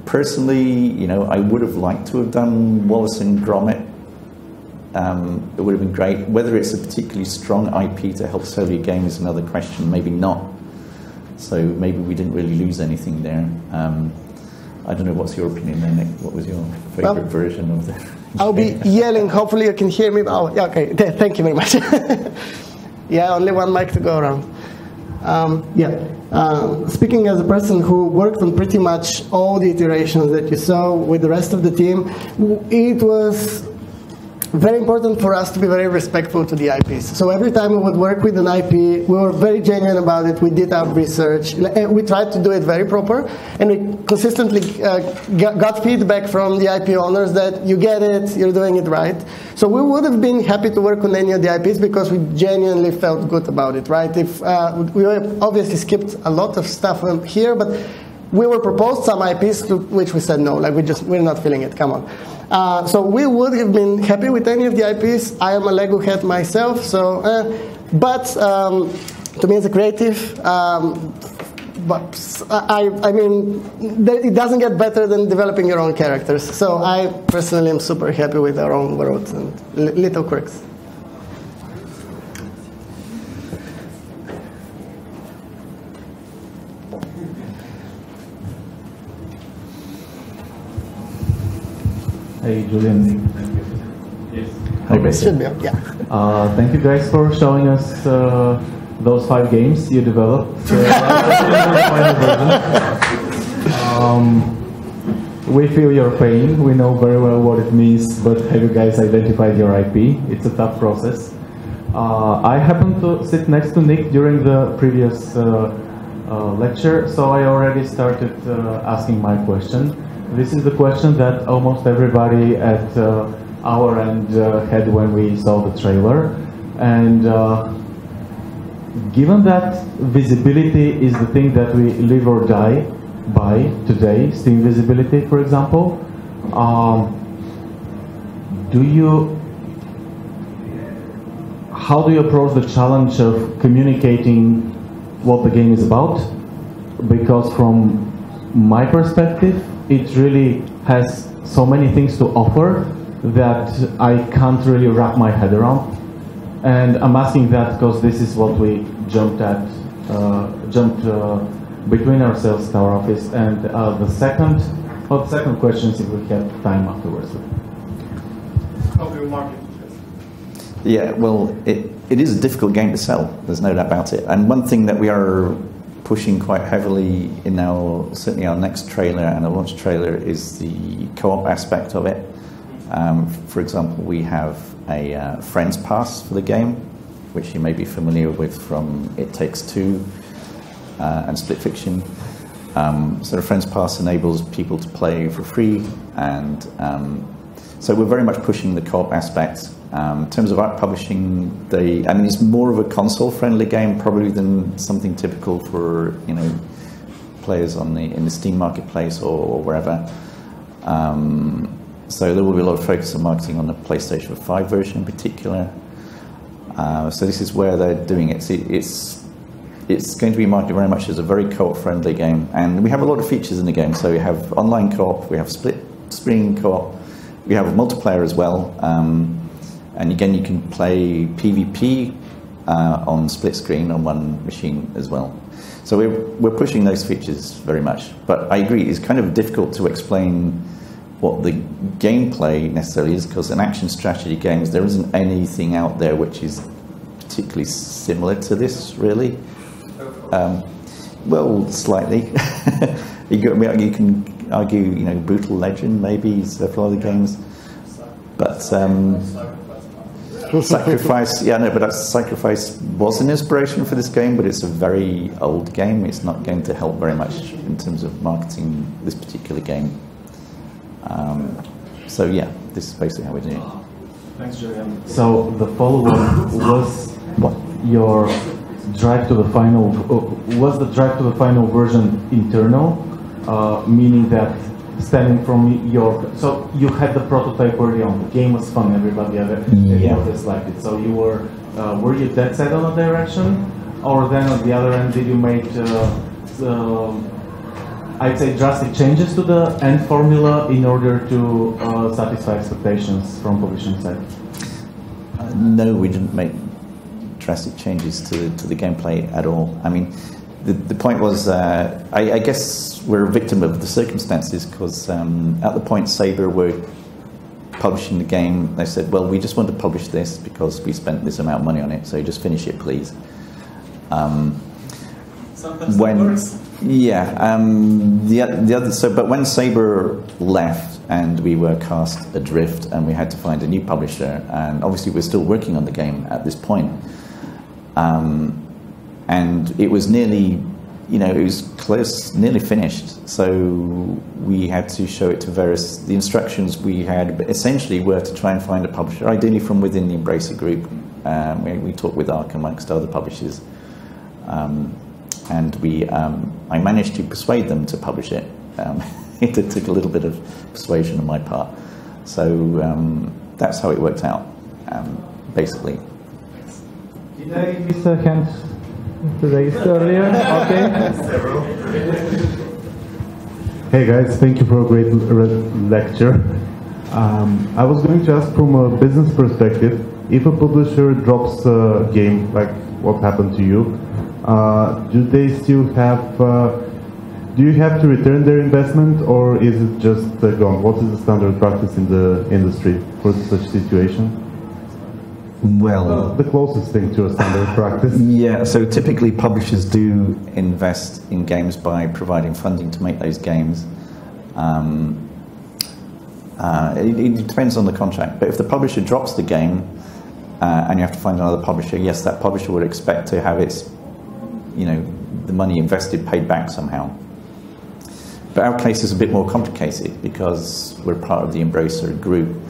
Speaker 3: Personally, I would have liked to have done Wallace and Gromit. It would have been great. Whether it's a particularly strong IP to help sell your game is another question. Maybe not. So maybe we didn't really lose anything there. I don't know. What's your opinion there, Nick? What was your favorite version of the?
Speaker 2: I'll be yelling. Hopefully you can hear me. Oh, yeah, okay. Thank you very much. Yeah, only one mic to go around. Speaking as a person who worked on pretty much all the iterations that you saw with the rest of the team, it was very important for us to be very respectful to the IPs. So every time we would work with an IP, we were very genuine about it. We did our research. We tried to do it very proper, and we consistently got feedback from the IP owners that you get it, you're doing it right. So we would have been happy to work on any of the IPs because we genuinely felt good about it, right? If we obviously skipped a lot of stuff here, but we were proposed some IPs to which we said no, like we're not feeling it, come on. So we would have been happy with any of the IPs. I am a Lego head myself, so but to me as a creative, but I mean, it doesn't get better than developing your own characters. So I personally am super happy with our own worlds and little quirks.
Speaker 8: Hey, Julian. Yes.
Speaker 3: Hi, Betsy.
Speaker 2: Should be, yeah.
Speaker 8: Thank you guys for showing us those 5 games you developed. We feel your pain. We know very well what it means, but have you guys identified your IP? It's a tough process. I happened to sit next to Nick during the previous lecture, so I already started asking my question. This is the question that almost everybody at our end had when we saw the trailer. And given that visibility is the thing that we live or die by today, Steam visibility, for example, how do you approach the challenge of communicating what the game is about? Because from my perspective, it really has so many things to offer that I can't really wrap my head around. And I'm asking that because this is what we jumped between ourselves to our office. And the second question is if we have time afterwards.
Speaker 1: How do you market it?
Speaker 3: Yeah, well, it is a difficult game to sell. There's no doubt about it. And one thing that we are pushing quite heavily in certainly our next trailer and our launch trailer is the co-op aspect of it. For example, we have a Friends Pass for the game, which you may be familiar with from It Takes Two and Split Fiction. So the Friends Pass enables people to play for free, and so we're very much pushing the co-op aspect. In terms of art publishing, it's more of a console-friendly game probably than something typical for players in the Steam marketplace or wherever. So there will be a lot of focus on marketing on the PlayStation 5 version in particular. So this is where they're doing it. It it's going to be marketed very much as a very co-op-friendly game, and we have a lot of features in the game. So we have online co-op, we have split-screen co-op, we have multiplayer as well, and again you can play PvP on split screen on one machine as well. So we're pushing those features very much. But I agree, it's kind of difficult to explain what the gameplay necessarily is, because in action strategy games there isn't anything out there which is particularly similar to this, really. Well, slightly. You can argue, you know, Brutal Legend maybe several other games, but Sacrifice, yeah, no, but Sacrifice was an inspiration for this game, but it's a very old game. It's not going to help very much in terms of marketing this particular game. So yeah, this is basically how we do it.
Speaker 8: Thanks, Julian. So the follow-up was your drive to the final. Was the drive to the final version internal, meaning that stemming from your, so you had the prototype early on, the game was fun, everybody liked it, so you were you dead set on a direction, or then on the other end did you make I'd say drastic changes to the end formula in order to satisfy expectations from publishing side?
Speaker 3: No, we didn't make drastic changes to the gameplay at all. I mean, the point was, I guess we're a victim of the circumstances, because at the point Saber were publishing the game, they said, well, we just want to publish this because we spent this amount of money on it, so just finish it, please.
Speaker 1: Sometimes it works.
Speaker 3: Yeah, the other, so, but when Saber left and we were cast adrift and we had to find a new publisher, and obviously we're still working on the game at this point, and it was nearly, you know, it was close, nearly finished. So we had to show it to the instructions we had essentially were to try and find a publisher, ideally from within the Embracer group. We talked with ARC amongst other publishers. And I managed to persuade them to publish it. It took a little bit of persuasion on my part. So that's how it worked out, basically.
Speaker 8: Did I miss a hand raised earlier? Okay.
Speaker 9: Hey guys, thank you for a great lecture. I was going to ask from a business perspective, if a publisher drops a game, like what happened to you, do they still have, do you have to return their investment, or is it just gone? What is the standard practice in the industry for such situation?
Speaker 3: Well,
Speaker 9: the closest thing to a standard practice.
Speaker 3: Yeah, so typically publishers do invest in games by providing funding to make those games. It depends on the contract, but if the publisher drops the game and you have to find another publisher, yes, that publisher would expect to have its, you know, the money invested paid back somehow. But our case is a bit more complicated because we're part of the Embracer group.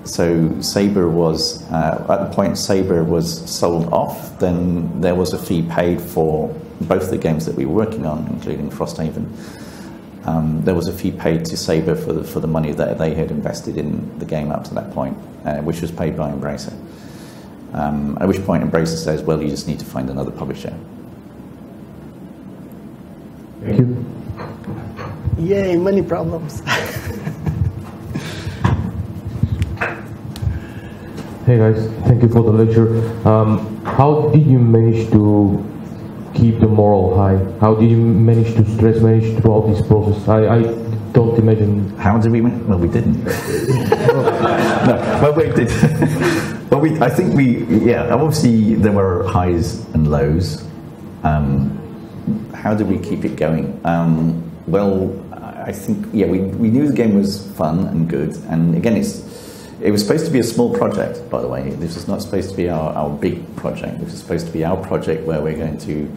Speaker 3: So Saber was, at the point Saber was sold off, then there was a fee paid for both the games that we were working on, including Frosthaven. There was a fee paid to Saber for the money that they had invested in the game up to that point, which was paid by Embracer. At which point Embracer says, well, you just need to find another publisher.
Speaker 9: Thank you.
Speaker 2: Yay, many problems.
Speaker 10: Hey guys, thank you for the lecture. How did you manage to keep the morale high? How did you manage to stress manage throughout this process? I don't imagine.
Speaker 3: How did we manage? Well, we didn't. No, well, we did. Well, I think yeah, obviously there were highs and lows. How did we keep it going? Well, I think, yeah, we knew the game was fun and good, and again, it was supposed to be a small project, by the way. This was not supposed to be our big project. This was supposed to be our project where we're going to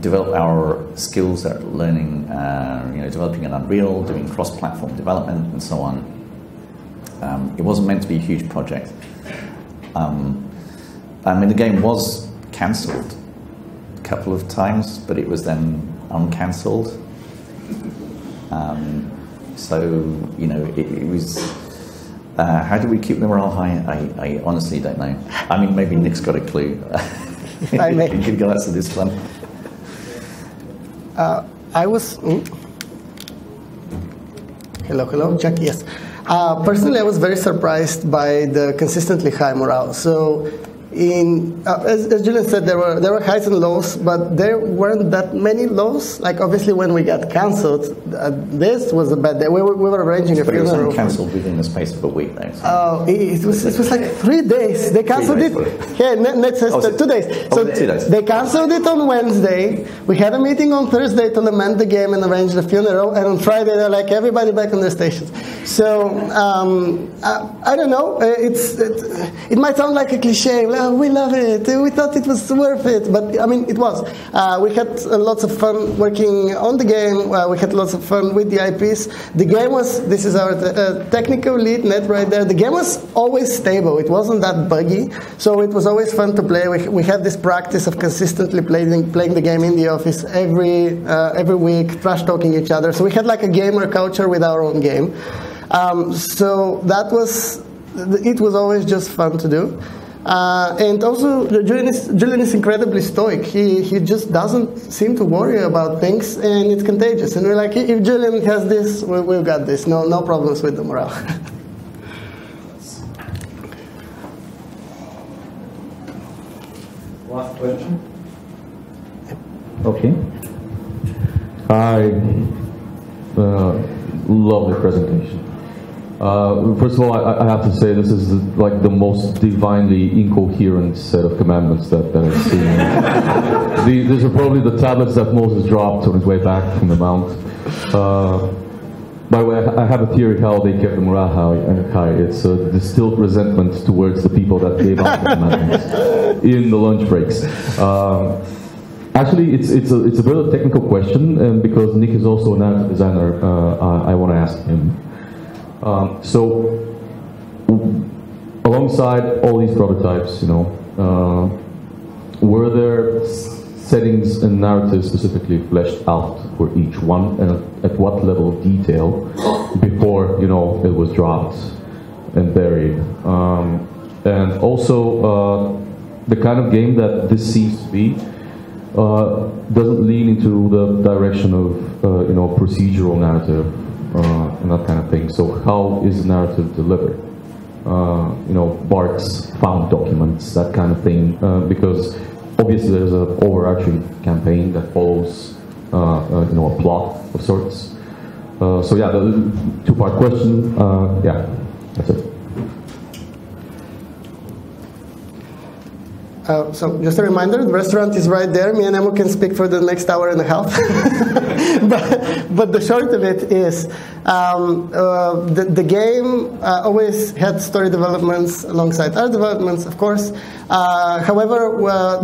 Speaker 3: develop our skills at learning, developing an Unreal, doing cross-platform development, and so on. It wasn't meant to be a huge project. I mean, the game was cancelled a couple of times, but it was then uncancelled. So, you know, it was... how do we keep the morale high? I honestly don't know. I mean, maybe Nick's got a clue.
Speaker 2: if I may.
Speaker 3: You can go answer this one.
Speaker 2: I was... Hello, Jack, yes. Personally, I was very surprised by the consistently high morale. So, as Julian said, there were highs and lows, but there weren't that many lows. Like, obviously, when we got cancelled, this was a bad day. We were arranging a funeral.
Speaker 3: But it was cancelled within the space of a week, though.
Speaker 2: So. It was like 3 days. They cancelled it. Yeah, let's say 2 days. So
Speaker 3: 2 days.
Speaker 2: They cancelled it on Wednesday. We had a meeting on Thursday to lament the game and arrange the funeral. And on Friday, they're like, everybody back on their stations. So I don't know. It might sound like a cliche. Well, we love it. We thought it was worth it. But, I mean, it was. We had lots of fun working on the game. We had lots of fun with the IPs. The game was, this is our technical lead, Ned, right there. The game was always stable. It wasn't that buggy. So it was always fun to play. We had this practice of consistently playing the game in the office every week, trash talking each other. So we had like a gamer culture with our own game. So it was always just fun to do. And also, Julian is incredibly stoic. He just doesn't seem to worry about things, and it's contagious. And we're like, if Julian has this, we've got this. No problems with the morale.
Speaker 1: Last question.
Speaker 10: Okay. I love the presentation. First of all, I have to say this is like the most divinely incoherent set of commandments that I've seen. These are probably the tablets that Moses dropped on his way back from the mount. By the way, I have a theory how they kept the morale high. It's a distilled resentment towards the people that gave out the commandments in the lunch breaks. Actually, it's a very technical question, and because Nick is also a narrative designer, I want to ask him. So, alongside all these prototypes, were there settings and narratives specifically fleshed out for each one, and at what level of detail before it was dropped and buried? And also, the kind of game that this seems to be doesn't lean into the direction of procedural narrative. And that kind of thing. So how is the narrative delivered? Bart's found documents, that kind of thing. Because obviously there's an overarching campaign that follows, a plot of sorts. So yeah, the two-part question. Yeah, that's it.
Speaker 2: So just a reminder, the restaurant is right there. Me and Emo can speak for the next hour and a half. but the short of it is the game always had story developments alongside art developments, of course. However,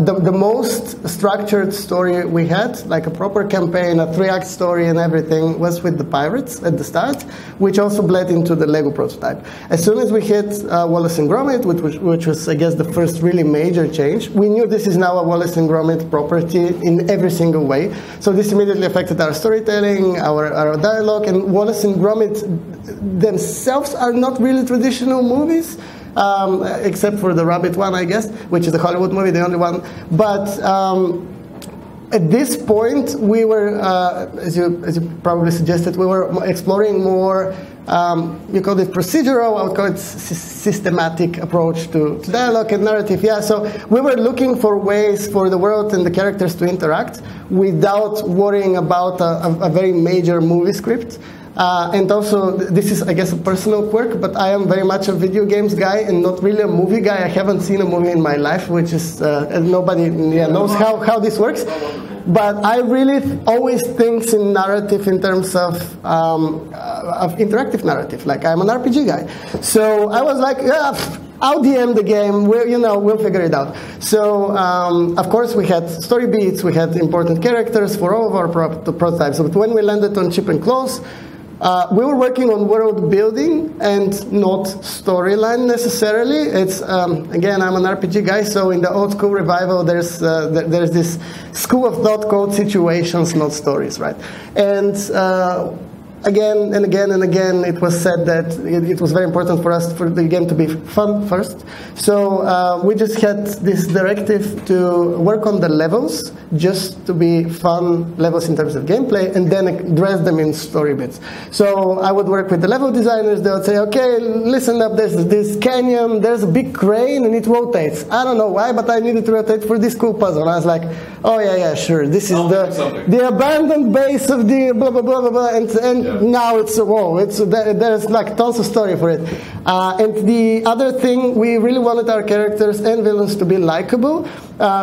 Speaker 2: the most structured story we had, like a proper campaign, a 3-act story and everything, was with the pirates at the start, which also bled into the Lego prototype. As soon as we hit Wallace and Gromit, which was, I guess, the first really major change, we knew this is now a Wallace and Gromit property in every single way. So this immediately affected our storytelling, our dialogue, and Wallace and Gromit themselves are not really traditional movies. Except for the Rabbit one, I guess, which is a Hollywood movie, the only one. But at this point, we were, as you probably suggested, we were exploring more, you call it procedural, I would call it systematic approach to dialogue and narrative. Yeah, so we were looking for ways for the world and the characters to interact without worrying about a very major movie script. And also, this is, I guess, a personal quirk, but I am very much a video games guy and not really a movie guy. I haven't seen a movie in my life, which is, nobody knows how this works. But I really always think in narrative in terms of interactive narrative. Like, I'm an RPG guy. So I was like, yeah, I'll DM the game, we'll figure it out. So, of course, we had story beats, we had important characters for all of our prototypes. But when we landed on Chip and Close, we were working on world building and not storyline necessarily. It's again, I'm an RPG guy, so in the old school revival, there's this school of thought called situations, not stories, right? And again and again and again, it was said that it was very important for us for the game to be fun first. So we just had this directive to work on the levels, just to be fun levels in terms of gameplay, and then address them in story bits. So I would work with the level designers. They would say, okay, listen up, there's this canyon, there's a big crane, and it rotates. I don't know why, but I needed to rotate for this cool puzzle. And I was like, oh yeah, sure, this is the abandoned base of the blah, blah, blah, blah, blah, and now it's, whoa, there's like tons of story for it. And the other thing, we really wanted our characters and villains to be likable.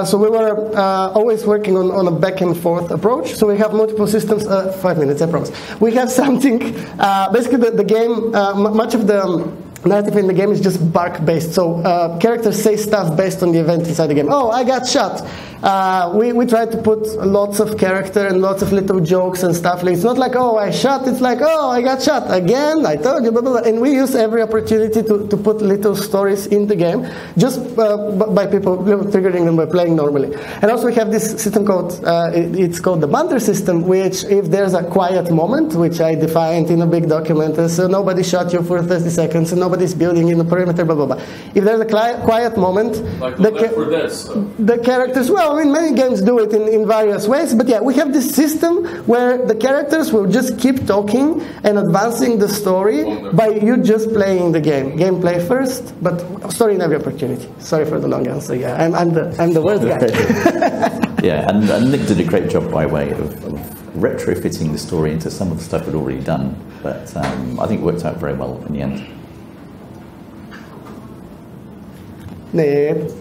Speaker 2: So we were always working on a back and forth approach. So we have multiple systems. 5 minutes, I promise. We have something, basically the game, much of the narrative in the game is just bark based. So characters say stuff based on the event inside the game. Oh, I got shot. We try to put lots of character and lots of little jokes and stuff. It's not like, oh, I shot. It's like, oh, I got shot again. I told you, blah, blah, blah. And we use every opportunity to put little stories in the game, just by people triggering them by playing normally. And also we have this system called, it's called the banter system, which if there's a quiet moment, which I defined in a big document, so nobody shot you for 30 seconds, and nobody's building in the perimeter, blah, blah, blah. If there's a quiet moment,
Speaker 11: like
Speaker 2: the characters, well, I mean, many games do it in various ways, but yeah, we have this system where the characters will just keep talking and advancing the story by you just playing the game. Gameplay first, but story in every opportunity. Sorry for the long answer. Yeah, I'm the word guy.
Speaker 3: Yeah, and Nick did a great job by way of retrofitting the story into some of the stuff we'd already done, but I think it worked out very well in the end.
Speaker 2: Nick.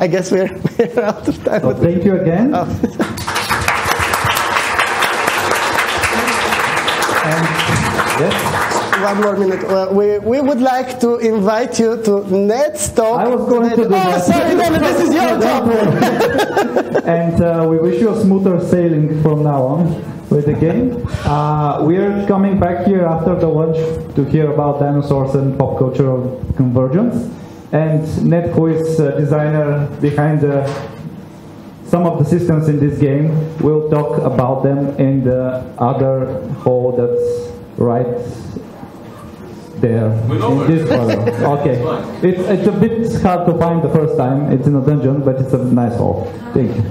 Speaker 2: I guess we're out of time.
Speaker 1: So thank you again.
Speaker 2: Oh.
Speaker 1: And, yes.
Speaker 2: One more minute. We would like to invite you to Ned's talk.
Speaker 1: I was going to do that.
Speaker 2: Sorry, no, this is your talk.
Speaker 1: And we wish you a smoother sailing from now on with the game. We are coming back here after the lunch to hear about dinosaurs and pop cultural convergence. And Ned, who is designer behind some of the systems in this game, will talk about them in the other hall that's right there. In this corner. Okay. It's a bit hard to find the first time. It's in a dungeon, but it's a nice hall. Thank you.